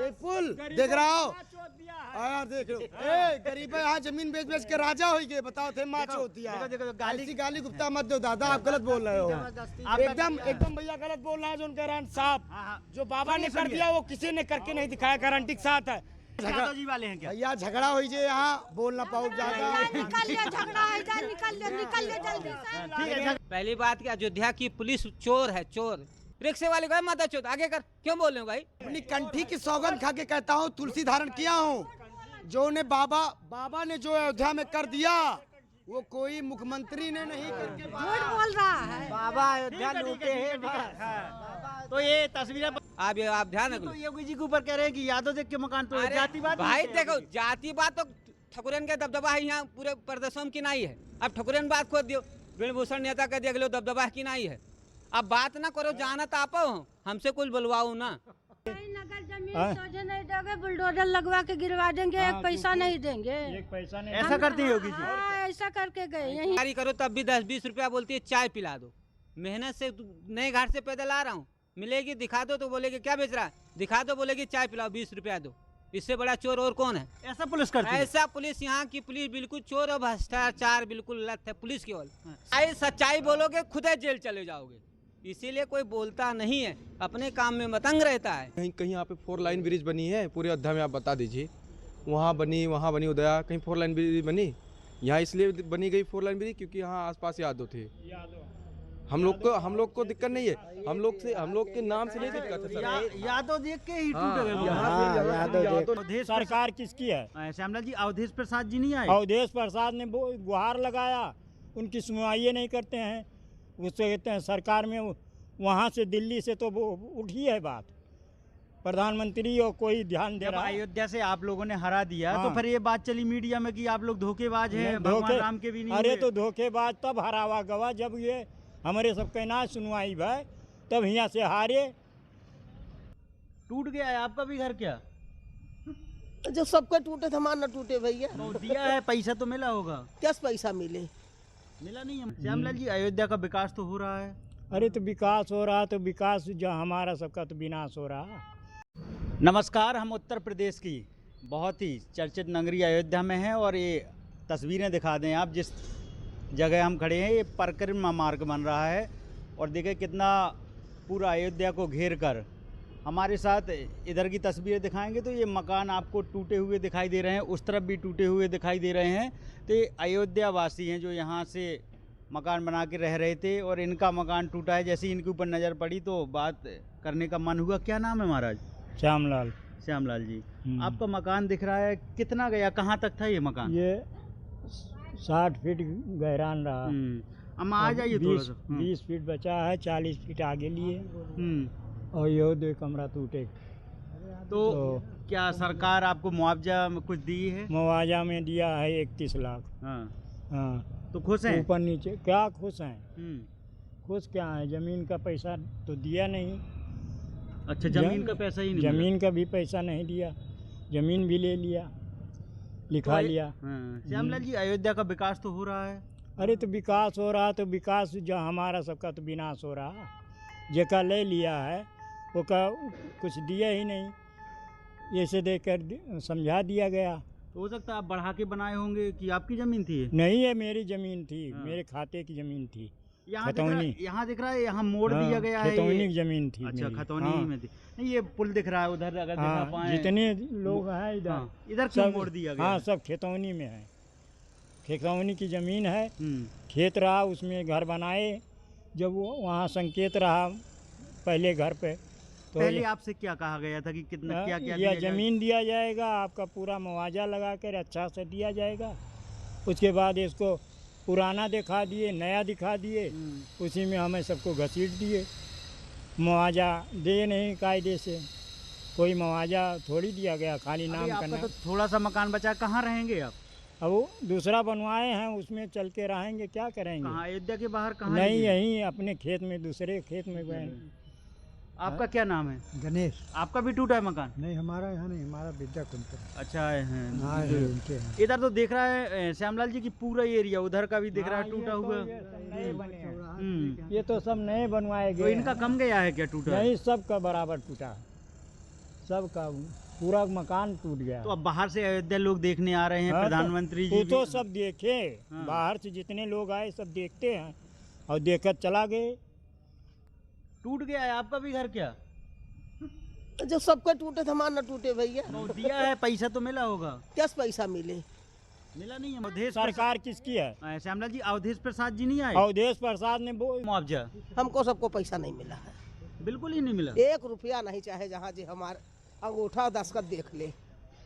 ये पुल देख रहा हो यार, देख लो गरीब है यहाँ जमीन बेच बेच के राजा हो गए। बताओ थे माँ होती है। ऐसी गाली गुप्ता मत दो दादा, आप गलत बोल रहे हो। एकदम भैया गलत बोल रहे हैं। जो उनका रन साहब जो बाबा ने कर दिया वो किसी ने करके नहीं दिखाया, गारंटी के साथ है। जी वाले हैं क्या भैया झगड़ा हो जाए यहाँ बोल ना पाओ ज्यादा। पहली बात कि अयोध्या की पुलिस चोर है, चोर। रिक्शे वाले को माता चोर आगे कर, क्यों बोल रहे हो भाई? अपनी कंठी की सौगंध खा के कहता हूँ, तुलसी धारण किया हूँ। जो ने बाबा ने जो अयोध्या में कर दिया वो कोई मुख्यमंत्री ने नहीं करके झूठ बोल रहा है। बाबा अयोध्या लूटे हैं। तो ये तस्वीरें आप ध्यान रखो। तो योगी जी के ऊपर कह रहे हैं कि यादव देख के मकान तो जातिवाद भाई देखो, जातिवाद तो ठकुरन का दबदबा है यहाँ पूरे प्रदेशों की नहीं है। अब ठकुरन बात खोद दियो, वेणुभूषण नेता कह दिया अगले दबदबा की नहीं है। अब बात ना करो, जाना तापो हमसे कुछ बुलवाओ ना। नगर जमीन सोझे नहीं दोगे, बुलडोजर लगवा के गिरवा देंगे, एक पैसा नहीं देंगे। एक पैसा नहीं, ऐसा करती है योगी जी। ऐसा करके गए यहीं। गाड़ी करो तब भी 10-20 रुपया बोलती है चाय पिला दो। मेहनत से नए घाट से पैदल आ रहा हूँ, मिलेगी दिखा दो तो बोलेगी क्या बेच रहा है, दिखा दो बोलेगी चाय पिलाओ 20 रुपया दो। इससे बड़ा चोर और कौन है? ऐसा पुलिस करती है। ऐसा पुलिस, यहाँ की पुलिस बिल्कुल चोर और भ्रष्टाचार बिल्कुल लत है पुलिस की ओर। सच्चाई बोलोगे खुद जेल चले जाओगे, इसीलिए कोई बोलता नहीं है, अपने काम में मतंग रहता है। कहीं कहीं यहाँ पे 4 लाइन ब्रिज बनी है पूरे अयोध्या में, आप बता दीजिए। वहाँ बनी उदया, कहीं 4 लाइन ब्रिज बनी। यहाँ इसलिए बनी गई 4 लाइन ब्रिज क्योंकि यहाँ आसपास यादव थे। हम लोग को दिक्कत नहीं है, हम लोग के नाम से नहीं दिक्कत है सर। यादव देख के ही टूटे हुए। सरकार किसकी है? श्यामलाल जी, अवधेश प्रसाद जी नहीं आए? अवधेश प्रसाद ने गुहार लगाया, उनकी सुनवाई नहीं करते हैं। उससे कहते हैं सरकार में, वहाँ से दिल्ली से तो वो उठी है बात, प्रधानमंत्री और कोई ध्यान दे रहा है। अयोध्या से आप लोगों ने हरा दिया तो फिर ये बात चली मीडिया में कि आप लोग धोखेबाज हैं, भगवान राम के भी नहीं। अरे तो धोखेबाज तब हरावा गवा जब ये हमारे सबके ना सुनवाई भाई, तब यहाँ से हारे। टूट गया है आपका भी घर क्या? जो सबका टूटे हमारा न टूटे भैया। तो दिया है, पैसा तो मिला होगा। क्या पैसा मिले? मिला नहीं है। श्यामलाल जी, अयोध्या का विकास तो हो रहा है। अरे तो विकास हो रहा, तो विकास जो हमारा सबका तो विनाश हो रहा। नमस्कार, हम उत्तर प्रदेश की बहुत ही चर्चित नगरी अयोध्या में हैं और ये तस्वीरें दिखा दें आप। जिस जगह हम खड़े हैं ये परिक्रमा मार्ग बन रहा है और देखिए कितना पूरा अयोध्या को घेर कर। हमारे साथ इधर की तस्वीरें दिखाएंगे तो ये मकान आपको टूटे हुए दिखाई दे रहे हैं, उस तरफ भी टूटे हुए दिखाई दे रहे हैं। तो ये अयोध्या वासी हैं जो यहाँ से मकान बना के रह रहे थे और इनका मकान टूटा है। जैसे इनके ऊपर नज़र पड़ी तो बात करने का मन हुआ। क्या नाम है महाराज? श्यामलाल। श्यामलाल जी, आपका मकान दिख रहा है, कितना गया, कहाँ तक था ये मकान? ये 60 फीट गहरान रहा। हम आ जाइए थोड़ा सा। 20 फीट बचा है, 40 फीट आगे लिए और ये 2 कमरा टूटे। तो क्या सरकार आपको मुआवजा में कुछ दी है? मुआवजा में दिया है 31 लाख। हाँ, तो खुश हैं? ऊपर नीचे क्या खुश हैं? खुश क्या है, जमीन का पैसा तो दिया नहीं। अच्छा, जमीन का पैसा ही नहीं? जमीन का भी पैसा नहीं दिया, जमीन भी ले लिया, लिखा लिया। श्यामलाल जी, अयोध्या का विकास तो हो रहा है। अरे तो विकास हो रहा, तो विकास जो हमारा सबका तो विनाश हो रहा। जेका ले लिया है वो का कुछ दिया ही नहीं, ऐसे देकर समझा दिया गया। तो हो सकता है आप बढ़ा के बनाए होंगे कि आपकी ज़मीन थी? नहीं, है मेरी ज़मीन थी, मेरे खाते की ज़मीन थी। यहाँ दिख रहा है, यहाँ मोड़ दिया गया है। खतौनी की ज़मीन थी। अच्छा, खतौनी में थी। नहीं, ये पुल दिख रहा है उधर, अगर दिखा पाए। जितने लोग हैं इधर, इधर क्यों मोड़ दिया गया? हाँ, सब खतौनी में है, खतौनी की ज़मीन है। खेत रहा, उसमें घर बनाए। जब वो वहाँ संकेत रहा पहले घर पे, तो पहले आपसे क्या कहा गया था कि कितना क्या ज़मीन दिया जाएगा, आपका पूरा मुआवजा लगा कर अच्छा से दिया जाएगा। उसके बाद इसको पुराना दिखा दिए, नया दिखा दिए, उसी में हमें सबको घसीट दिए। मुआवजा दे नहीं कायदे से, कोई मुआवजा थोड़ी दिया गया, खाली नाम करना। तो थोड़ा सा मकान बचा, कहाँ रहेंगे आप? अब वो दूसरा बनवाए हैं, उसमें चल के रहेंगे, क्या करेंगे? कहाँ, अयोध्या के बाहर कहाँ? नहीं, यहीं अपने खेत में, दूसरे खेत में गए। आपका क्या नाम है? गणेश। आपका भी टूटा है मकान? नहीं, हमारा यहाँ नहीं, हमारा विद्या कुंज। अच्छा है। इधर तो देख रहा है श्यामलाल जी की पूरा एरिया, उधर का भी दिख रहा है टूटा हुआ। ये तो सब नए बनवाए गए। तो इनका कम गया है क्या टूटा? नहीं, सबका बराबर टूटा, सबका पूरा मकान टूट गया। तो अब बाहर से अयोध्या लोग देखने आ रहे हैं, हाँ, प्रधानमंत्री तो जी तो भी- सब देखे, हाँ। बाहर से जितने लोग आए सब देखते हैं और देखकर चला गए। टूट गया है आपका भी घर क्या? जब सबके टूटे तो हमारा न टूटे भैया। तो दिया है, पैसा तो मिला होगा। कैसे पैसा मिले? मिला नहीं है। अवधेश सरकार किसकी है? प्रसाद- श्यामला जी, अवधेश प्रसाद जी नहीं आए अवधेश प्रसाद ने मुआवजा? हमको सबको पैसा नहीं मिला है, बिल्कुल ही नहीं मिला। 1 रुपया नहीं, चाहे जहाँ जी हमारे अंगूठा दस्तखत देख ले।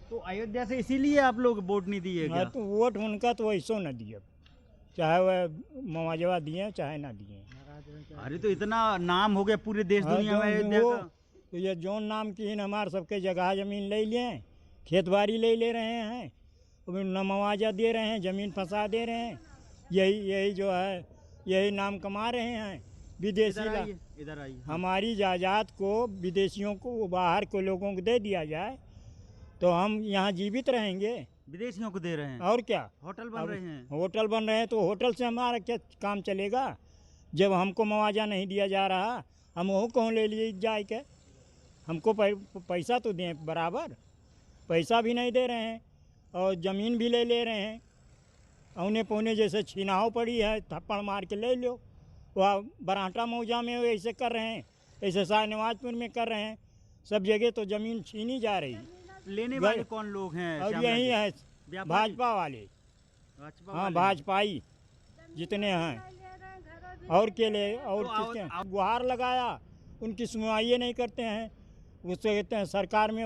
तो अयोध्या से इसीलिए आप लोग वोट नहीं दिए क्या? तो वोट उनका तो ऐसो न दिए, चाहे वह मुआवजा दिए चाहे ना दिए। अरे तो इतना नाम हो गया पूरे देश हाँ, दुनिया में अयोध्या वो- का। तो ये जोन नाम की हमारे सबके जगह जमीन ले लिए, खेत बाड़ी ले रहे हैं, न मुआवजा दे रहे हैं, ज़मीन फंसा दे रहे हैं। यही जो है यही नाम कमा रहे हैं विदेशी। इधर आइए। हमारी जायदाद को विदेशियों को, बाहर के लोगों को दे दिया जाए तो हम यहाँ जीवित रहेंगे। विदेशियों को दे रहे हैं और क्या, होटल बन अब रहे हैं। होटल बन रहे हैं तो होटल से हमारा क्या काम चलेगा? जब हमको मुआवजा नहीं दिया जा रहा, हम वो कौन ले लिए जाए के? हमको पैसा तो दें बराबर, पैसा भी नहीं दे रहे हैं और ज़मीन भी ले रहे हैं। औने पौने जैसे छीनाव पड़ी है, थप्पड़ मार के ले लो। वह बराटा मौजा में ऐसे कर रहे हैं, ऐसे शाहनवाजपुर में कर रहे हैं, सब जगह तो ज़मीन छीनी जा रही। लेने वाले कौन लोग हैं? और श्यामला यही जी? है व्यापारी? भाजपा वाले। भाजपा हाँ, वाले? भाजपाई जितने हैं और के लिए और तो किसके गुहार लगाया, उनकी सुनवाई नहीं करते हैं। उससे कहते हैं सरकार में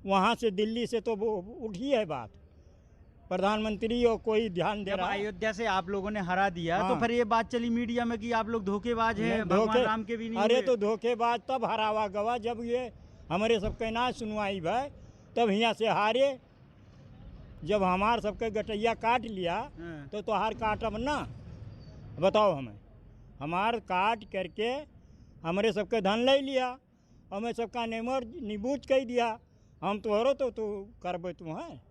वहाँ से दिल्ली से तो वो उठी है बात, प्रधानमंत्री और कोई ध्यान दे जब रहा है? अयोध्या से आप लोगों ने हरा दिया तो हाँ। फिर ये बात चली मीडिया में कि आप लोग धोखेबाज हैं, नहीं, भगवान धोखे- राम के भी नहीं अरे हुए। तो धोखेबाज तब हरावा गवा जब ये हमारे सबके ना सुनवाई भाई, तब यहाँ से हारे। जब हमारे सबके गटैया काट लिया हाँ। तो तोहार काटब ना, बताओ हमें। हमार काट करके हमारे सबके धन ले लिया, हमें सबका नेमर निबूझ कह दिया। हम तोहरो तो करबे तू हैं।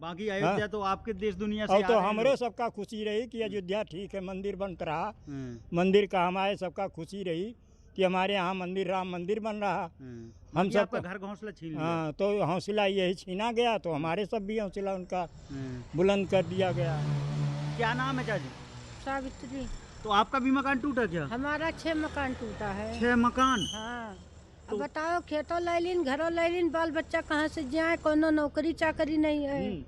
बाकी अयोध्या तो आपके देश दुनिया से और आ तो रहे हैं हमरो लोग। सबका खुशी रही कि अयोध्या ठीक है, मंदिर बनता रहा। हाँ, मंदिर का हमारे सबका खुशी रही कि हमारे यहाँ मंदिर, राम मंदिर बन रहा। हाँ। हम बाकी सब आपका घर घोंसला छीन लिया। हाँ, तो हौसला यही छीना गया, तो हमारे सब भी हौसला उनका हाँ। बुलंद कर दिया गया। क्या नाम है चाची? सावित्री। तो आपका भी मकान टूटा क्या? हमारा 6 मकान टूटा है। 6 मकान? हाँ, अब बताओ, खेतों ले लीन, घरों ले लीन, बाल बच्चा कहाँ से जाए? कोनो नौकरी चाकरी नहीं है,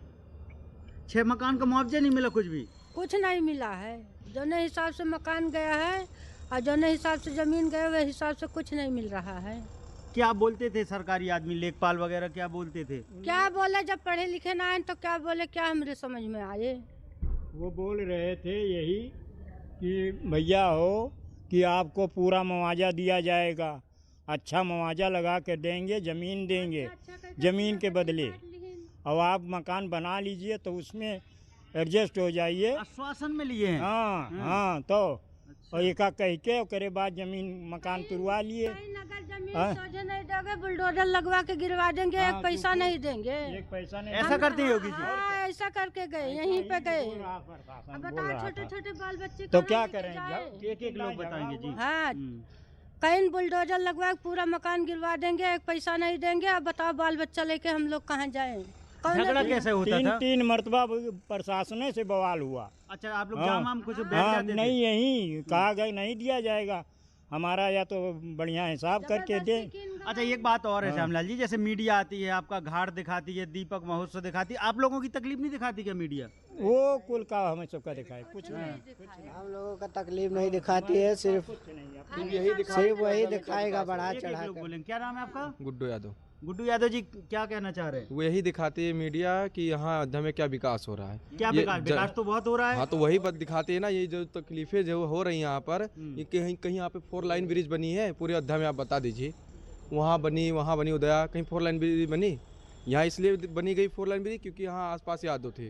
6 मकान का मुआवजा नहीं मिला कुछ भी? कुछ नहीं मिला है। जौने हिसाब से मकान गया है और जौने हिसाब से जमीन गया, वह हिसाब से कुछ नहीं मिल रहा है। क्या बोलते थे सरकारी आदमी, लेखपाल वगैरह क्या बोलते थे? क्या बोले, जब पढ़े लिखे ना आए तो क्या बोले, क्या हमरे समझ में आए? वो बोल रहे थे यही कि भैया हो कि आपको पूरा मुआवजा दिया जाएगा, अच्छा मुआवजा लगा के देंगे, ज़मीन देंगे, ज़मीन के बदले, और आप मकान बना लीजिए तो उसमें एडजस्ट हो जाइए। आश्वासन में लिए हैं? हाँ हाँ, तो और एक कह के ओकरे बाद ज़मीन मकान तुरवा लिए। नगर जमीन हाँ? सोझे नहीं दोगे, बुलडोजर लगवा के गिरवा देंगे, हाँ, एक पैसा नहीं देंगे। एक पैसा नहीं। ऐसा करते ही होगी जी। हाँ, ऐसा करके गए, यहीं पे गए। बोल रहा प्रशासन, अब बोल बताओ, रहा छोटे था। छोटे बाल बच्चे तो कहाँ क्या लेके करें? जाए? एक लोग बताएंगे जी। हाँ, हम्म। कहीं बुलडोजर लगवा के पूरा मकान गिरवा देंगे, एक पैसा नहीं देंगे। अब बताओ, बाल बच्चा लेके हम लोग कहाँ जाए? झगड़ा कैसे होता था? तीन मरतबा प्रशासन से बवाल हुआ। अच्छा, आप लोग हाँ। जाम कुछ बैठ हाँ, जाते थे? नहीं, यही कहा गया नहीं दिया जाएगा हमारा, या तो बढ़िया हिसाब करके दे। अच्छा, एक बात और है श्यामलाल जी, जैसे मीडिया आती है, आपका घाट दिखाती है, दीपक महोत्सव दिखाती है, आप लोगों की तकलीफ नहीं दिखाती क्या मीडिया? वो कुल का हमें सबका दिखाए, कुछ नहीं। हम लोगों का तकलीफ नहीं दिखाती है, सिर्फ वही दिखाएगा बढ़ा एक चढ़ा लोग कर। बोलेंगे। क्या नाम है आपका? गुड्डू यादव। गुड्डू यादव जी, क्या कहना चाह रहे हैं? वो यही दिखाती है मीडिया कि यहाँ अयोध्या में क्या विकास हो रहा है। क्या ये विकास? विकास तो बहुत हो रहा है। हाँ, तो वही बात दिखाते हैं ना। ये जो तकलीफें जो हो रही हैं यहाँ पर, ये कहीं कहीं यहाँ पे 4 लाइन ब्रिज बनी है पूरे अयोध्या में, आप बता दीजिए। वहाँ बनी उदया, कहीं 4 लाइन ब्रिज बनी। यहाँ इसलिए बनी गई 4 लाइन ब्रिज क्योंकि यहाँ आसपास यादव थे।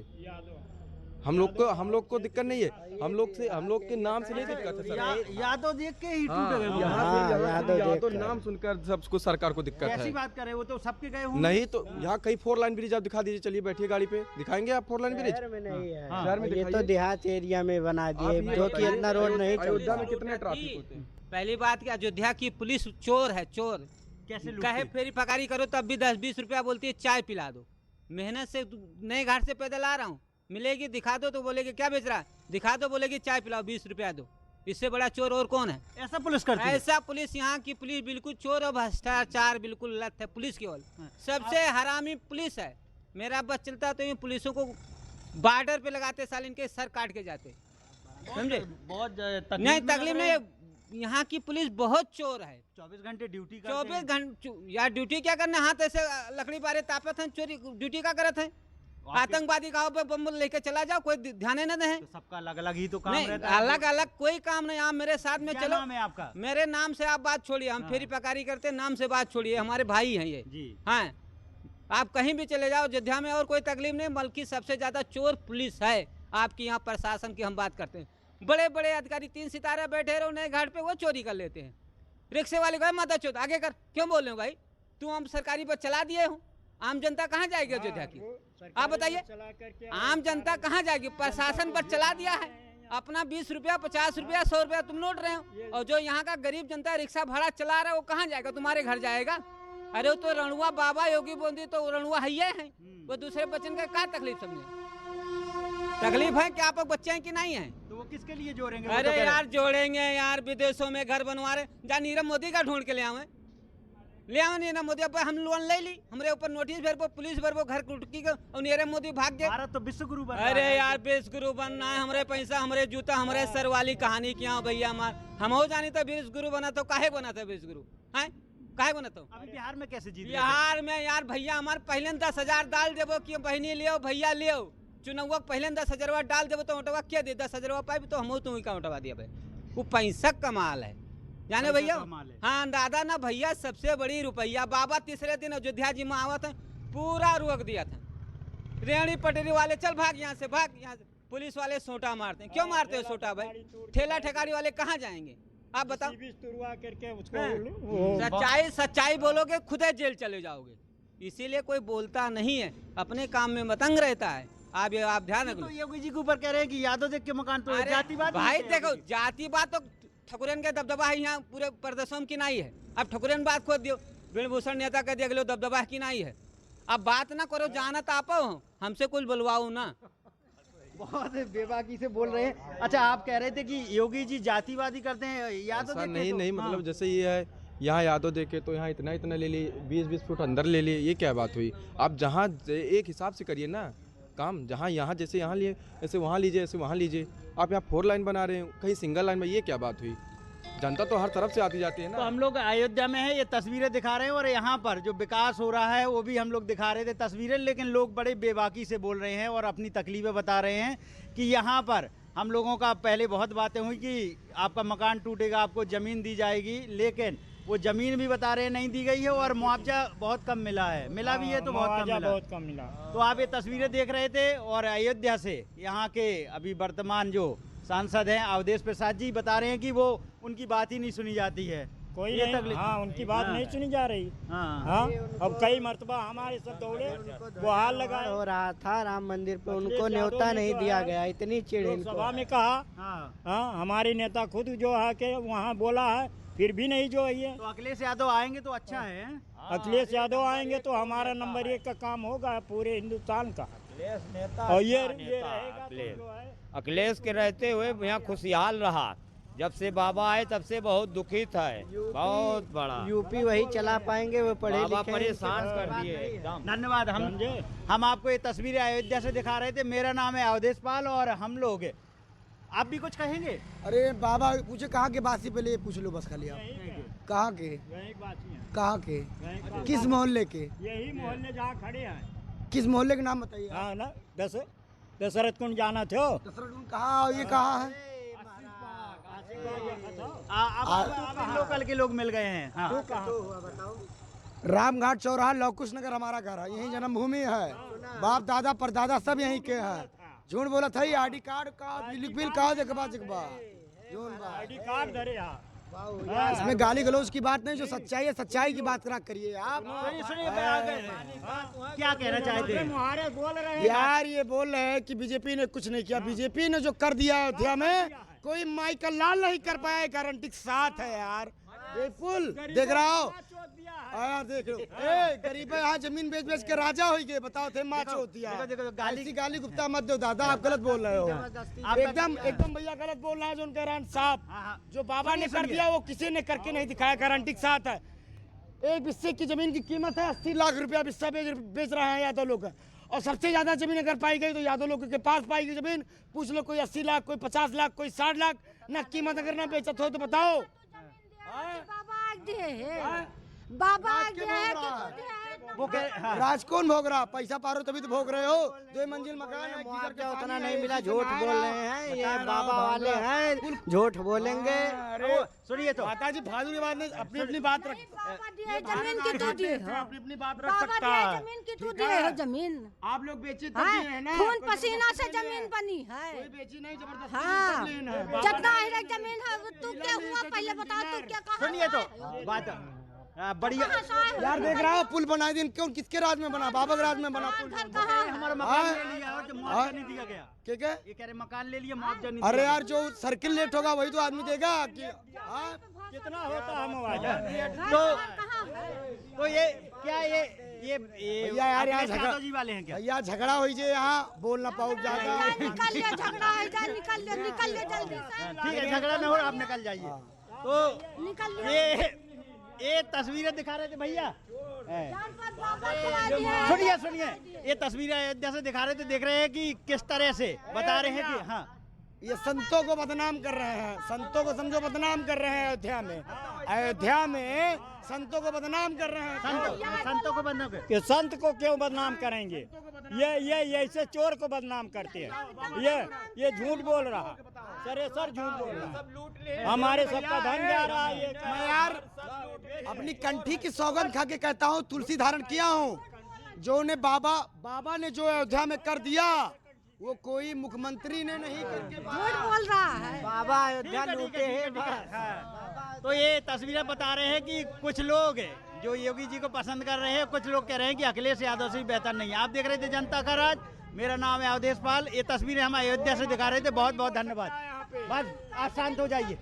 हम लोग को दिक्कत नहीं है, हम लोग के नाम से नहीं दिक्कत है सर। यादव देख के ही हाँ, टूट गए वो। यहाँ तो नाम सुनकर सबको सरकार को दिक्कत कैसी है। बात कर रहे हैं? वो तो सबके गए होंगे। नहीं तो यहाँ कहीं 4 लाइन ब्रिज आप दिखा दीजिए, चलिए बैठिए गाड़ी पे, दिखाएंगे आप 4 लाइन ब्रिज। शहर में नहीं है, हाँ। शहर में ये तो दिखाइए। देहात एरिया में बना आप दिए, ये जो कि बताइए, इतना रोड नहीं अयोध्या चलता। में कितने ट्रैफिक होते हैं? पहली बात कि अयोध्या की पुलिस चोर है, चोर। कैसे लूटते? कहे फेरी फकारी करो तब भी 10-20 रुपया बोलती है चाय पिला दो। मेहनत से नए घाट से पैदल आ रहा हूँ, मिलेगी दिखा दो तो बोलेगी क्या बेच रहा है, दिखा दो बोलेगी चाय पिलाओ 20 रुपया दो। इससे बड़ा चोर और कौन है? ऐसा पुलिस करती है? ऐसा पुलिस, यहाँ की पुलिस बिल्कुल चोर और भ्रष्टाचार बिल्कुल लत है पुलिस की ओर। सबसे हरामी पुलिस है। मेरा बस चलता तो ये पुलिसों को बॉर्डर पे लगाते, साल इनके सर काट के जाते, समझे? बहुत नहीं तकलीफ नहीं, यहाँ की पुलिस बहुत चोर है। 24 घंटे ड्यूटी 24 घंटे यार ड्यूटी क्या करने, हाथ ऐसे लकड़ी बारे तापत हैं, चोरी ड्यूटी क्या करत है? आतंकवादी गाँव पे बम लेके चला जाओ, कोई ध्यान न दे। तो सबका अलग अलग ही तो काम नहीं, रहता है। अलग अलग कोई काम नहीं। आप मेरे साथ में क्या चलो। नाम है आपका? मेरे नाम से आप बात छोड़िए, हम फेरी पकारी करते, नाम से बात छोड़िए, हमारे भाई हैं ये जी। हाँ, आप कहीं भी चले जाओ अयोध्या में और कोई तकलीफ नहीं, बल्कि सबसे ज्यादा चोर पुलिस है। आपकी यहाँ प्रशासन की हम बात करते हैं, बड़े बड़े अधिकारी 3 सितारे बैठे रहो नए घाट पे, वो चोरी कर लेते हैं। रिक्शे वाले को माता चोर आगे कर, क्यों बोल रहे हो भाई? तुम हम सरकारी बस चला दिए हो, आम जनता कहाँ जाएगी अयोध्या की? आप बताइए, आम जनता कहाँ जाएगी? प्रशासन पर चला दिया है, अपना 20 रुपया 50 रुपया 100 रुपया तुम लौट रहे हो, और जो यहाँ का गरीब जनता रिक्शा भाड़ा चला रहा है वो कहाँ जाएगा? तुम्हारे घर जाएगा। अरे वो तो रणुआ बाबा योगी बोंदी तो रणुआ है, वो दूसरे बच्चन का क्या तकलीफ समझे? तकलीफ है कि आप बच्चे हैं कि नहीं है? तो वो किसके लिए जोड़ेंगे? अरे यार जोड़ेंगे यार, विदेशों में घर बनवा रहे, जा नीरव मोदी का ढूंढ के ले आवे नीरव मोदी। अब हम लोन ले ली, हमारे ऊपर नोटिस भरबो, पुलिस भरबो, घर कुटकी और नीरव मोदी भाग गए। भारत तो विश्व गुरु बन अरे यार विश्व गुरु बनना है, हमारे पैसा हमारे जूता हमारे सर वाली कहानी क्या भैया मार। हम हो जानी तो विश्व गुरु बना तो काहे बना था विश्व गुरु है? काहे बना तो? अभी बिहार में कैसे जीत? बिहार में यार भैया हमारे पहले 10,000 डाल देवो कि बहनी लियो भैया लियो, चुनाव पहले 10,000 डाल देवो तो उठवा क्या दे 10,000 पाई तो हम तुम का उठवा दिया भाई। वो पैसा कमाल है जाने भैया। हाँ दादा ना भैया सबसे बड़ी रुपया, बाबा तीसरे दिन अयोध्या जी में आवा था, पूरा रोक दिया था। रेहड़ी पटरी वाले चल भाग यहाँ से, भाग यहाँ से। पुलिस वाले सोटा मारते हैं, क्यों मारते हो सोटा भाई? ठेला ठेकारी वाले कहाँ जाएंगे आप बताओ? सच्चाई बोलोगे खुद जेल चले जाओगे, इसीलिए कोई बोलता नहीं है, अपने काम में मतंग रहता है। आप ध्यान रखो। तो योगी जी के ऊपर कह रहे हैं कि यादव देख के मकान तो जातिवाद भाई देखो जातिवाद तो ठकुरन के दबदबा है यहाँ पूरे प्रदेशों की नहीं है। अब ठकुरन बात खोद दियो, बिलभूषण नेता कह दिया अगले दबदबा की नहीं है। अब बात ना करो, जानत आपो हमसे कुछ बुलवाओ ना। बहुत बेबाकी से बोल रहे हैं। अच्छा आप कह रहे थे कि योगी जी जातिवादी करते हैं, यादव देख के नहीं तो- नहीं हाँ। मतलब जैसे ये है, यहाँ यादव देखे तो यहाँ इतना इतना ले लिए, 20-20 फुट अंदर ले लिए, ये क्या बात हुई? आप जहाँ एक हिसाब से करिए ना काम, जहाँ यहाँ जैसे यहाँ लिए ऐसे वहाँ लीजिए, ऐसे वहाँ लीजिए। आप यहाँ 4 लाइन बना रहे हो, कहीं सिंगल लाइन में, ये क्या बात हुई? जनता तो हर तरफ से आती जाती है ना। तो हम लोग अयोध्या में है, ये तस्वीरें दिखा रहे हैं और यहाँ पर जो विकास हो रहा है वो भी हम लोग दिखा रहे थे तस्वीरें, लेकिन लोग बड़े बेबाकी से बोल रहे हैं और अपनी तकलीफें बता रहे हैं कि यहाँ पर हम लोगों का पहले बहुत बातें हुई कि आपका मकान टूटेगा, आपको ज़मीन दी जाएगी, लेकिन वो ज़मीन भी बता रहे हैं नहीं दी गई है और मुआवजा बहुत कम मिला है। मिला भी है तो बहुत कम मिला। तो आप ये तस्वीरें देख रहे थे और अयोध्या से यहाँ के अभी वर्तमान जो सांसद हैं अवधेश प्रसाद जी बता रहे हैं कि वो उनकी बात ही नहीं सुनी जाती है, कोई नहीं। हाँ उनकी बात नहीं सुनी जा रही। हाँ अब कई मर्तबा हमारे सब दौड़े गुहार लगाए हो रहा था राम मंदिर पे, उनको न्योता नहीं दिया गया, इतनी चिढ़ इनको। सभा में कहा हाँ हमारे नेता खुद जो आके वहाँ बोला है, फिर भी नहीं जो है। तो अखिलेश यादव आएंगे तो अच्छा है। अखिलेश यादव आएंगे तो हमारा नंबर 1 का काम होगा पूरे हिंदुस्तान का। और ये रहेगा तो जो है अखिलेश के रहते हुए यहाँ खुशहाल रहा, जब से बाबा आए तब से बहुत दुखित है, बहुत बड़ा। यूपी वही चला पाएंगे, वो पढ़े बाबा लिखे परेशान कर दिए एकदम। धन्यवाद। हम आपको ये तस्वीरें अयोध्या से दिखा रहे थे। मेरा नाम है अवधेश पाल और हम लोग, आप भी कुछ कहेंगे? अरे बाबा पूछे कहाँ के बासी, पहले पूछ लो बस खाली आप कहाँ के, कहाँ के, किस मोहल्ले के? यही मोहल्ले जहाँ खड़े हैं। किस मोहल्ले के नाम बताइए? हाँ ना दशरथ कुंड जाना थे। दशरथ कुंड कहाँ, ये कहाँ है? आप लोकल के लोग मिल गए हैं। हाँ। रामघाट चौराहा लवकुश नगर हमारा घर है, यही जन्मभूमि है, बाप दादा परदादा सब यहीं के हैं। झूठ बोला था, आईडी कार्ड का बिल का जगबा आईडी कार्ड धरे। इसमें गाली गलौज की बात नहीं, जो सच्चाई है सच्चाई की बात करिए आप। क्या कहना चाहते हैं? बोल रहे यार ये बोल रहे हैं कि बीजेपी ने कुछ नहीं किया। बीजेपी ने जो कर दिया अयोध्या में कोई माइकल लाल नहीं कर पाया, गारंटी के साथ है यार। बिल्कुल देख रहा हो यार देख लो, ए गरीब है यहाँ जमीन बेच बेच के राजा हो गए, बताओ थे माँ चोतिया। ऐसी गाली गुप्ता मत दो दादा, आप गलत बोल रहे हो। एकदम एकदम भैया गलत बोल रहा है जो उनका रन साहब, जो बाबा ने कर दिया वो किसी ने करके नहीं दिखाया, गारंटी के साथ है। एक बिस्से की जमीन की कीमत है 80 लाख रुपया, बिस्सा बेच रहे हैं यादव लोग। और सबसे ज्यादा जमीन अगर पाई गई तो यादव लोगों के पास पाई गई जमीन, पूछ लो कोई 80 लाख, कोई 50 लाख, कोई 60 लाख ना कीमत अगर ना बेचत हो तो बताओ। बाबा आज दिए है, बाबा आज दिए है कि वो राज कौन भोग रहा? पैसा पारो तभी तो भोग रहे हो। 2 मंजिल मकान है, मुआवजा उतना नहीं मिला, झूठ बोल रहे हैं ये बाबा वाले हैं, झूठ बोलेंगे। सुनिए तो माता जी फालतू की बात नहीं, अपनी अपनी बात रख, बाबा दिए जमीन की तू दिए हो, अपनी अपनी बात रख बाबा सकता दिए है। जमीन की तू दिए हो, जमीन आप लोग बेचे तब दिए हैं ना, खून पसीना से जमीन बनी है। कोई बेची नहीं, जबरदस्ती हाँ, तब लेना है। जितना ही जमीन है वो तू क्या हुआ पहले बता, तू क्या कहा? सुनिए तो बात बढ़िया यार देख रहा हो पुल बनाए दिन क्यों, किसके राज में बना? बाबा के राज में बना पुल। घर कहाँ है? हमारा मकान ले लिया और मुआवजा नहीं दिया गया। क्या क्या? ये कह रहे मकान ले लिया, मुआवजा नहीं अरे दिया यार जो सर्किल लेट होगा वही तो आदमी देगा कि हाँ? कितना होता है मुआवजा? तो ये क्या ये भैया यार यहाँ अखिलेश झगड़ा यादव जी वाले हैं क्या? भैया झगड़ा हो जाए यहाँ, बोल ना पाओ ज्यादा। निकल ले, झगड़ा है जा, निकल ले जल्दी से, ठीक है, झगड़ा न हो, आप निकल जाइए। तो निकल ले। ये तस्वीरें दिखा रहे थे भैया, बाबा करा दिए। सुनिए सुनिए, ये तस्वीरें अयोध्या से दिखा रहे थे, देख रहे हैं कि किस तरह से बता रहे हैं कि हाँ ये संतों को बदनाम कर रहे हैं, संतों को समझो बदनाम कर रहे हैं अयोध्या में। अयोध्या में संतों को बदनाम कर रहे हैं। संतों को बदनाम कर, कि संत को क्यों बदनाम करेंगे? ये ऐसे चोर को बदनाम करते हैं। ये झूठ बोल रहा, सर झूठ बोल रहा, हमारे सबका धन जा रहा है। ये मैं यार अपनी कंठी की सौगंध खा के कहता हूँ, तुलसी धारण किया हूँ। जो ने बाबा ने जो अयोध्या में कर दिया वो कोई मुख्यमंत्री ने नहीं करके झूठ बोल रहा है। बाबा अयोध्या लूटे हैं। तो ये तस्वीरें बता रहे हैं कि कुछ लोग जो योगी जी को पसंद कर रहे हैं, कुछ लोग कह रहे हैं कि अखिलेश यादव से भी बेहतर नहीं है। आप देख रहे थे जनता का राज, मेरा नाम है अवधेश पाल। ये तस्वीरें हम अयोध्या से दिखा रहे थे। बहुत बहुत धन्यवाद। बस आप शांत हो जाइए।